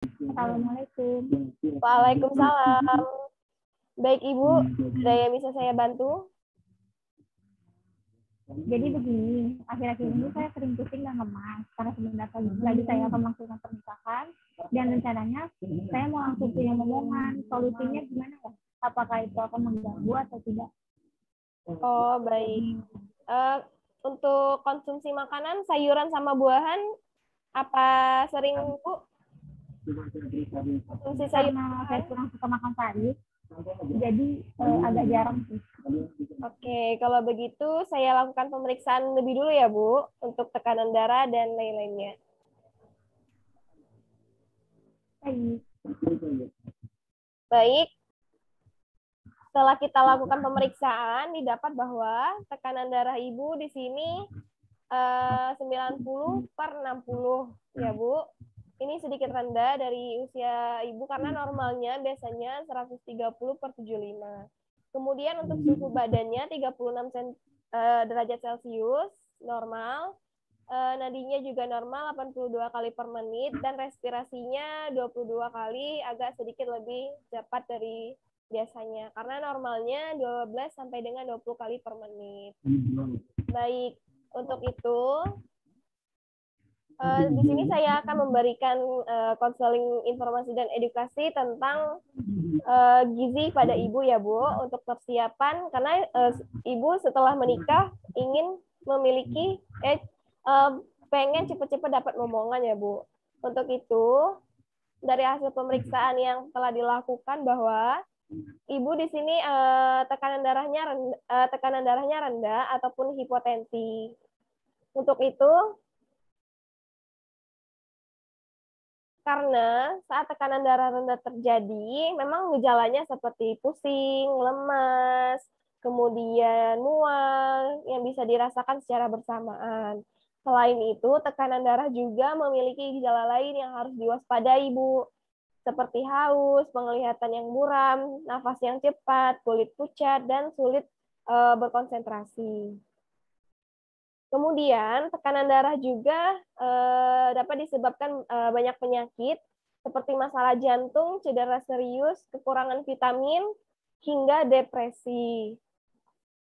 Assalamualaikum. Waalaikumsalam. Baik Ibu, ada yang bisa saya bantu? Jadi begini, akhir-akhir ini saya sering pusing dan lemas karena sebentar lagi saya akan melakukan pernikahan dan rencananya saya mau langsung punya momongan. Solusinya gimana ya? Apakah itu akan mengganggu atau tidak? Oh, baik. Eh, untuk konsumsi makanan, sayuran sama buahan, apa sering Bu konsumsi sayur? Karena saya kurang suka makan sayur, jadi agak jarang sih. Oke, kalau begitu saya lakukan pemeriksaan lebih dulu ya Bu, untuk tekanan darah dan lain-lainnya. Baik. Baik, setelah kita lakukan pemeriksaan, didapat bahwa tekanan darah Ibu di sini 90/60 ya Bu. Ini sedikit rendah dari usia Ibu karena normalnya biasanya 130/75. Kemudian untuk suhu badannya 36 derajat Celcius, normal. Nadinya juga normal 82 kali per menit dan respirasinya 22 kali, agak sedikit lebih cepat dari biasanya karena normalnya 12 sampai dengan 20 kali per menit. Baik, untuk itu di sini saya akan memberikan konseling informasi dan edukasi tentang gizi pada ibu ya Bu, untuk persiapan karena ibu setelah menikah ingin memiliki pengen cepat-cepat dapat momongan ya Bu. Untuk itu dari hasil pemeriksaan yang telah dilakukan bahwa ibu di sini tekanan darahnya rendah ataupun hipotensi. Untuk itu karena saat tekanan darah rendah terjadi, memang gejalanya seperti pusing, lemas, kemudian mual yang bisa dirasakan secara bersamaan. Selain itu, tekanan darah juga memiliki gejala lain yang harus diwaspadai, Bu, seperti haus, penglihatan yang buram, nafas yang cepat, kulit pucat, dan sulit berkonsentrasi. Kemudian tekanan darah juga dapat disebabkan banyak penyakit seperti masalah jantung, cedera serius, kekurangan vitamin, hingga depresi.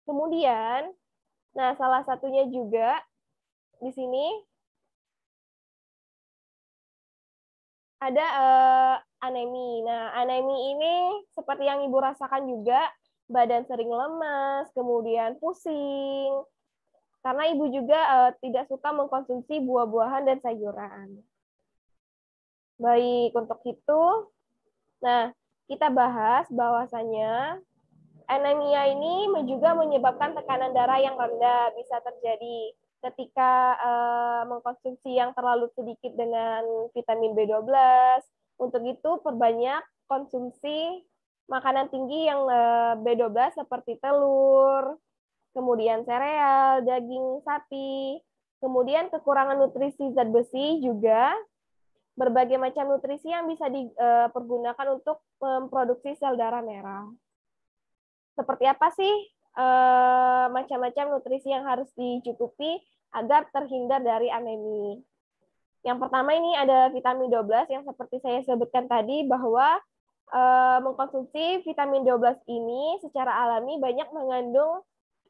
Kemudian, nah salah satunya juga di sini ada anemi. Nah, anemi ini seperti yang Ibu rasakan juga, badan sering lemas, kemudian pusing, karena Ibu juga tidak suka mengkonsumsi buah-buahan dan sayuran. Baik, untuk itu, nah kita bahas bahwasanya anemia ini juga menyebabkan tekanan darah yang rendah bisa terjadi ketika mengkonsumsi yang terlalu sedikit dengan vitamin B12. Untuk itu, perbanyak konsumsi makanan tinggi yang B12 seperti telur, kemudian sereal, daging sapi, kemudian kekurangan nutrisi zat besi juga berbagai macam nutrisi yang bisa dipergunakan untuk memproduksi sel darah merah. Seperti apa sih macam-macam nutrisi yang harus dicukupi agar terhindar dari anemi? Yang pertama ini ada vitamin 12 yang seperti saya sebutkan tadi bahwa mengkonsumsi vitamin 12 ini secara alami banyak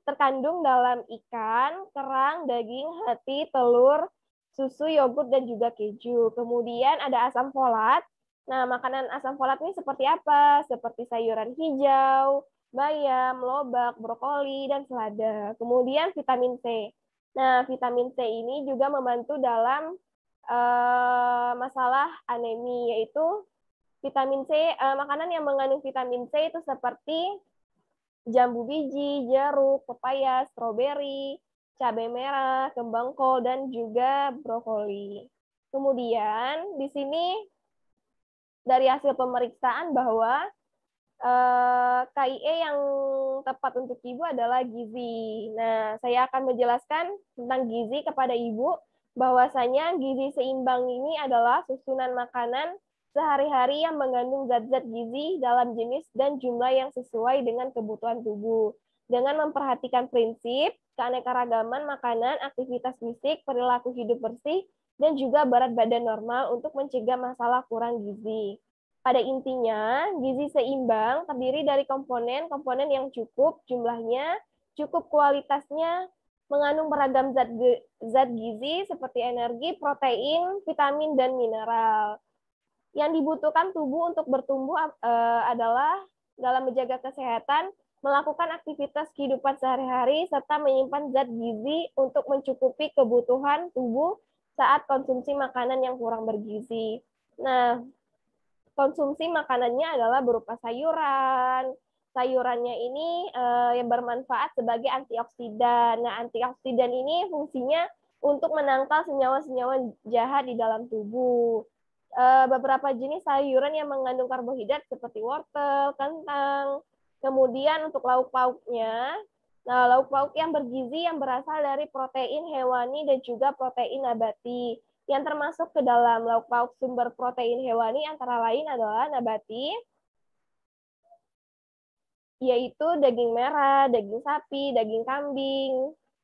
terkandung dalam ikan, kerang, daging, hati, telur, susu, yogurt, dan juga keju. Kemudian ada asam folat. Nah, makanan asam folat ini seperti apa? Seperti sayuran hijau, bayam, lobak, brokoli, dan selada. Kemudian vitamin C. Nah, vitamin C ini juga membantu dalam masalah anemi, yaitu vitamin C, makanan yang mengandung vitamin C itu seperti jambu biji, jeruk, pepaya, stroberi, cabai merah, kembang kol, dan juga brokoli. Kemudian di sini dari hasil pemeriksaan bahwa KIE yang tepat untuk ibu adalah gizi. Nah, saya akan menjelaskan tentang gizi kepada ibu bahwasanya gizi seimbang ini adalah susunan makanan sehari-hari yang mengandung zat-zat gizi dalam jenis dan jumlah yang sesuai dengan kebutuhan tubuh. Dengan memperhatikan prinsip keanekaragaman makanan, aktivitas fisik, perilaku hidup bersih, dan juga berat badan normal untuk mencegah masalah kurang gizi. Pada intinya, gizi seimbang terdiri dari komponen-komponen yang cukup jumlahnya, cukup kualitasnya, mengandung beragam zat gizi seperti energi, protein, vitamin, dan mineral. Yang dibutuhkan tubuh untuk bertumbuh adalah dalam menjaga kesehatan, melakukan aktivitas kehidupan sehari-hari, serta menyimpan zat gizi untuk mencukupi kebutuhan tubuh saat konsumsi makanan yang kurang bergizi. Nah, konsumsi makanannya adalah berupa sayuran. Sayurannya ini yang bermanfaat sebagai antioksidan. Nah, antioksidan ini fungsinya untuk menangkal senyawa-senyawa jahat di dalam tubuh. Beberapa jenis sayuran yang mengandung karbohidrat seperti wortel, kentang. Kemudian untuk lauk pauknya, nah lauk pauk yang bergizi yang berasal dari protein hewani dan juga protein nabati. Yang termasuk ke dalam lauk pauk sumber protein hewani antara lain adalah nabati, yaitu daging merah, daging sapi, daging kambing,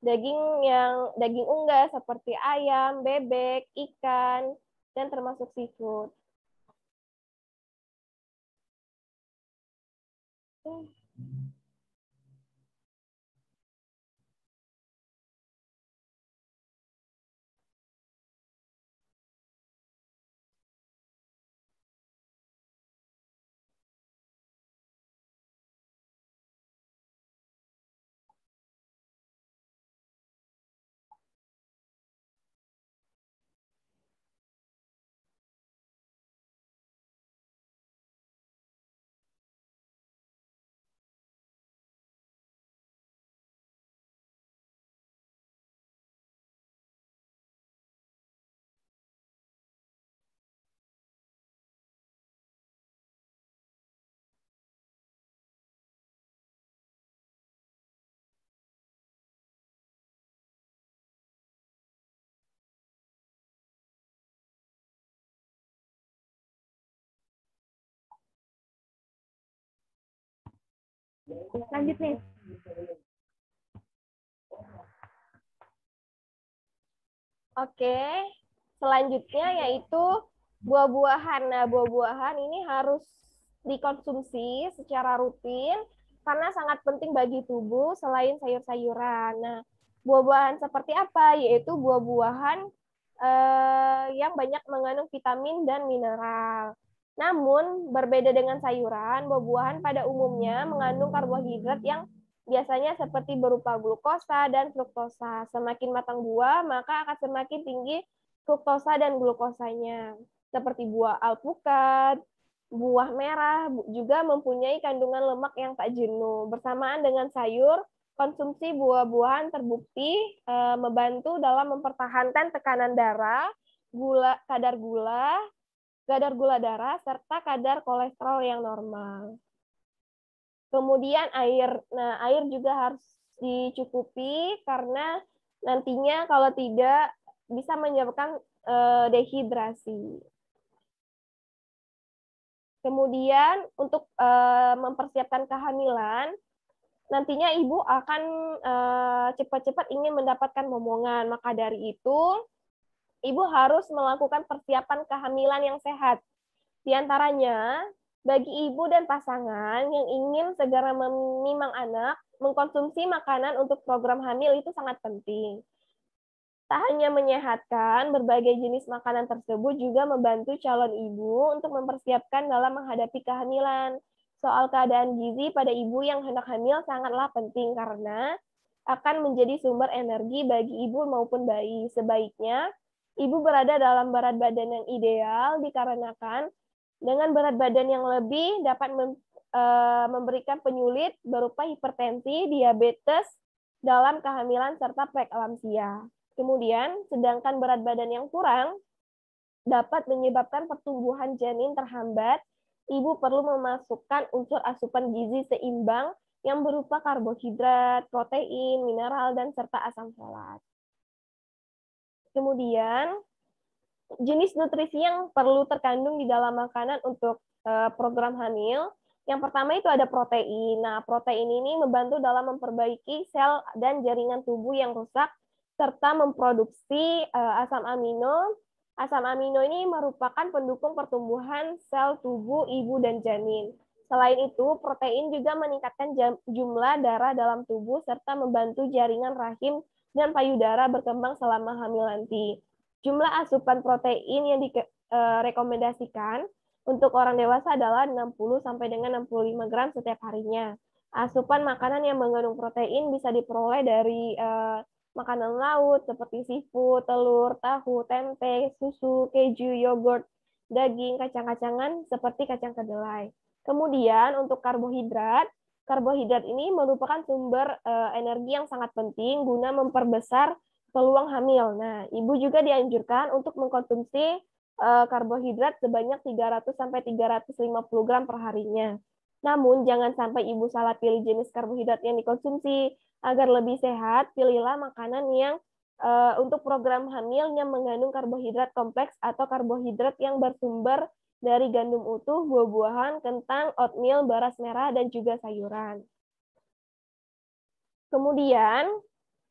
daging unggas seperti ayam, bebek, ikan, dan termasuk seafood. Lanjut nih. Oke, selanjutnya yaitu buah-buahan. Nah, buah-buahan ini harus dikonsumsi secara rutin karena sangat penting bagi tubuh selain sayur-sayuran. Nah, buah-buahan seperti apa? Yaitu buah-buahan yang banyak mengandung vitamin dan mineral. Namun, berbeda dengan sayuran, buah-buahan pada umumnya mengandung karbohidrat yang biasanya seperti berupa glukosa dan fruktosa. Semakin matang buah, maka akan semakin tinggi fruktosa dan glukosanya. Seperti buah alpukat, buah merah juga mempunyai kandungan lemak yang tak jenuh. Bersamaan dengan sayur, konsumsi buah-buahan terbukti membantu dalam mempertahankan tekanan darah, kadar gula darah, serta kadar kolesterol yang normal. Kemudian air. Nah, air juga harus dicukupi karena nantinya kalau tidak bisa menyebabkan dehidrasi. Kemudian untuk mempersiapkan kehamilan, nantinya ibu akan cepat-cepat ingin mendapatkan momongan. Maka dari itu, ibu harus melakukan persiapan kehamilan yang sehat. Di antaranya, bagi ibu dan pasangan yang ingin segera menimang anak, mengkonsumsi makanan untuk program hamil itu sangat penting. Tak hanya menyehatkan, berbagai jenis makanan tersebut juga membantu calon ibu untuk mempersiapkan dalam menghadapi kehamilan. Soal keadaan gizi pada ibu yang hendak hamil sangatlah penting karena akan menjadi sumber energi bagi ibu maupun bayi. Sebaiknya, ibu berada dalam berat badan yang ideal dikarenakan dengan berat badan yang lebih dapat memberikan penyulit berupa hipertensi, diabetes dalam kehamilan serta preeklamsia. Kemudian, sedangkan berat badan yang kurang dapat menyebabkan pertumbuhan janin terhambat. Ibu perlu memasukkan unsur asupan gizi seimbang yang berupa karbohidrat, protein, mineral, dan serta asam folat. Kemudian, jenis nutrisi yang perlu terkandung di dalam makanan untuk program hamil. Yang pertama itu ada protein. Nah, protein ini membantu dalam memperbaiki sel dan jaringan tubuh yang rusak serta memproduksi asam amino Asam amino ini merupakan pendukung pertumbuhan sel tubuh ibu dan janin. Selain itu, protein juga meningkatkan jumlah darah dalam tubuh serta membantu jaringan rahim dan payudara berkembang selama hamil nanti. Jumlah asupan protein yang direkomendasikan untuk orang dewasa adalah 60 sampai dengan 65 gram setiap harinya. Asupan makanan yang mengandung protein bisa diperoleh dari makanan laut seperti seafood, telur, tahu, tempe, susu, keju, yogurt, daging, kacang-kacangan seperti kacang kedelai. Kemudian untuk karbohidrat, karbohidrat ini merupakan sumber energi yang sangat penting guna memperbesar peluang hamil. Nah, ibu juga dianjurkan untuk mengkonsumsi karbohidrat sebanyak 300 sampai 350 gram per harinya. Namun jangan sampai ibu salah pilih jenis karbohidrat yang dikonsumsi. Agar lebih sehat, pilihlah makanan yang untuk program hamil yang mengandung karbohidrat kompleks atau karbohidrat yang bersumber dari gandum utuh, buah-buahan, kentang, oatmeal, beras merah, dan juga sayuran. Kemudian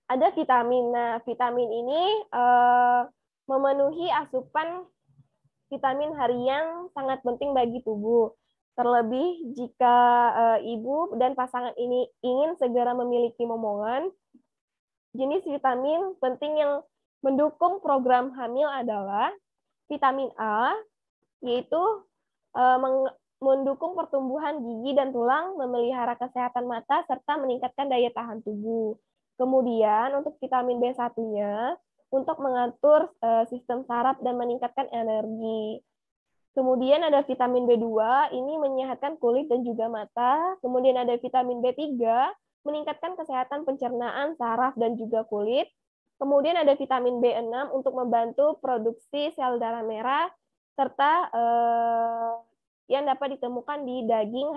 ada vitamin. Nah, vitamin ini memenuhi asupan vitamin harian sangat penting bagi tubuh. Terlebih jika ibu dan pasangan ini ingin segera memiliki momongan, jenis vitamin penting yang mendukung program hamil adalah vitamin A, yaitu mendukung pertumbuhan gigi dan tulang, memelihara kesehatan mata, serta meningkatkan daya tahan tubuh. Kemudian untuk vitamin B1-nya, untuk mengatur sistem saraf dan meningkatkan energi. Kemudian ada vitamin B2, ini menyehatkan kulit dan juga mata. Kemudian ada vitamin B3, meningkatkan kesehatan pencernaan, saraf, dan juga kulit. Kemudian ada vitamin B6 untuk membantu produksi sel darah merah, serta yang dapat ditemukan di daging,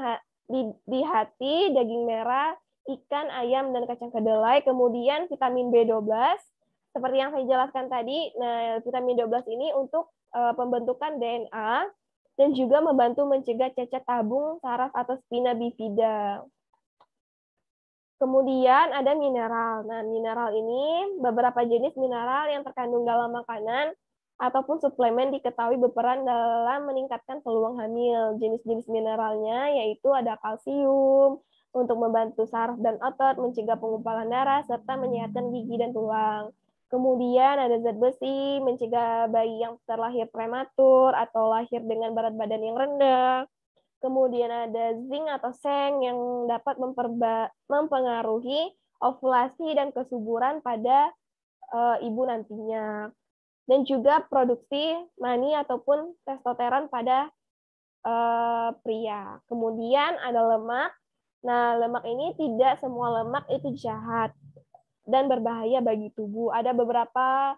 di hati, daging merah, ikan, ayam, dan kacang kedelai. Kemudian vitamin B12, seperti yang saya jelaskan tadi, nah vitamin 12 ini untuk pembentukan DNA dan juga membantu mencegah cacat tabung saraf atau spina bifida. Kemudian ada mineral. Nah, mineral ini beberapa jenis mineral yang terkandung dalam makanan ataupun suplemen diketahui berperan dalam meningkatkan peluang hamil. Jenis-jenis mineralnya yaitu ada kalsium untuk membantu saraf dan otot, mencegah penggumpalan darah, serta menyehatkan gigi dan tulang. Kemudian ada zat besi, mencegah bayi yang terlahir prematur atau lahir dengan berat badan yang rendah. Kemudian ada zinc atau seng yang dapat mempengaruhi ovulasi dan kesuburan pada ibu nantinya. Dan juga produksi mani ataupun testosteron pada pria. Kemudian ada lemak. Nah, lemak ini tidak semua lemak itu jahat dan berbahaya bagi tubuh. Ada beberapa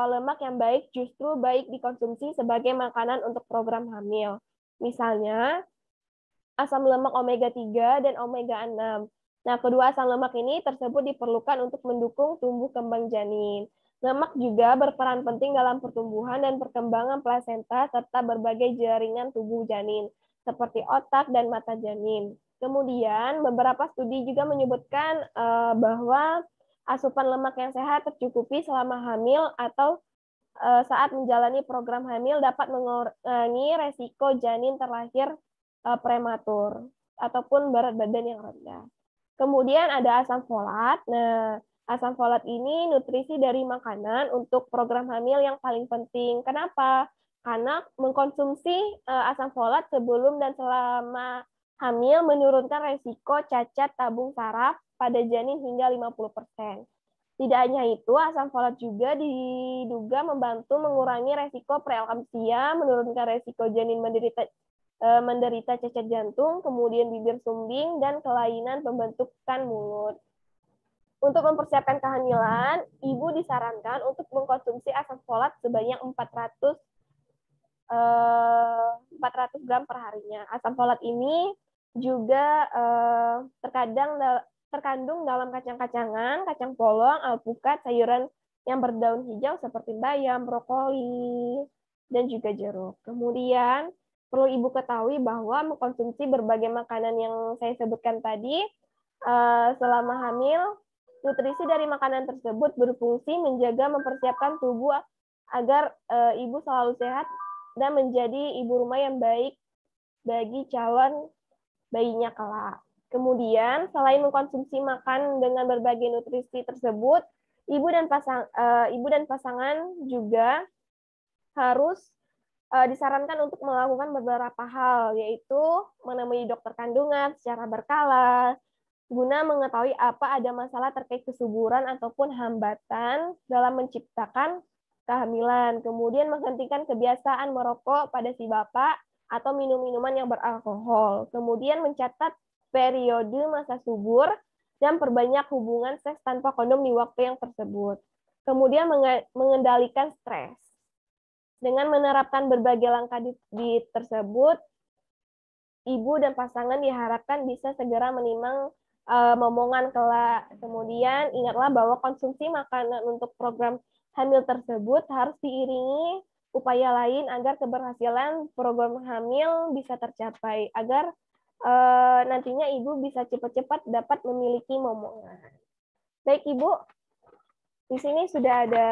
lemak yang baik justru baik dikonsumsi sebagai makanan untuk program hamil. Misalnya, asam lemak omega 3 dan omega 6. Nah, kedua asam lemak ini tersebut diperlukan untuk mendukung tumbuh kembang janin. Lemak juga berperan penting dalam pertumbuhan dan perkembangan plasenta serta berbagai jaringan tubuh janin, seperti otak dan mata janin. Kemudian, beberapa studi juga menyebutkan bahwa asupan lemak yang sehat tercukupi selama hamil atau saat menjalani program hamil dapat mengurangi resiko janin terlahir prematur ataupun berat badan yang rendah. Kemudian ada asam folat. Nah, asam folat ini nutrisi dari makanan untuk program hamil yang paling penting. Kenapa? Karena mengkonsumsi asam folat sebelum dan selama hamil menurunkan resiko cacat tabung saraf pada janin hingga 50%. Tidak hanya itu, asam folat juga diduga membantu mengurangi resiko preeklamsia, menurunkan resiko janin menderita cacat jantung, kemudian bibir sumbing, dan kelainan pembentukan mulut. Untuk mempersiapkan kehamilan, ibu disarankan untuk mengkonsumsi asam folat sebanyak 400 gram per harinya. Asam folat ini juga terkandung dalam kacang-kacangan, kacang polong, alpukat, sayuran yang berdaun hijau seperti bayam, brokoli, dan juga jeruk. Kemudian perlu ibu ketahui bahwa mengkonsumsi berbagai makanan yang saya sebutkan tadi selama hamil, nutrisi dari makanan tersebut berfungsi menjaga mempersiapkan tubuh agar ibu selalu sehat dan menjadi ibu rumah yang baik bagi calon bayinya kelak. Kemudian, selain mengkonsumsi makan dengan berbagai nutrisi tersebut, ibu dan pasangan juga harus disarankan untuk melakukan beberapa hal, yaitu menemui dokter kandungan secara berkala, guna mengetahui apa ada masalah terkait kesuburan ataupun hambatan dalam menciptakan kehamilan. Kemudian menghentikan kebiasaan merokok pada si bapak atau minum-minuman yang beralkohol. Kemudian mencatat periode masa subur dan perbanyak hubungan seks tanpa kondom di waktu yang tersebut. Kemudian mengendalikan stres. Dengan menerapkan berbagai langkah di tersebut, ibu dan pasangan diharapkan bisa segera menimang momongan kelak. Kemudian ingatlah bahwa konsumsi makanan untuk program hamil tersebut harus diiringi upaya lain agar keberhasilan program hamil bisa tercapai, agar nantinya ibu bisa cepat-cepat dapat memiliki momongan. Baik Ibu, di sini sudah ada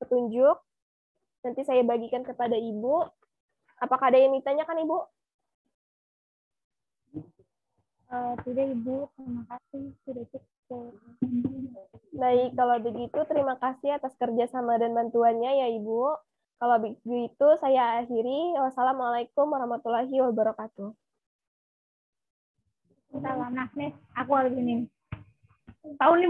petunjuk. Nanti saya bagikan kepada Ibu. Apakah ada yang ditanyakan Ibu? Tidak Ibu, terima kasih sudah cukup. Baik, kalau begitu terima kasih atas kerjasama dan bantuannya ya Ibu. Kalau begitu saya akhiri. Wassalamualaikum warahmatullahi wabarakatuh. Salam. Nah, nih aku harus ini. Tahun ini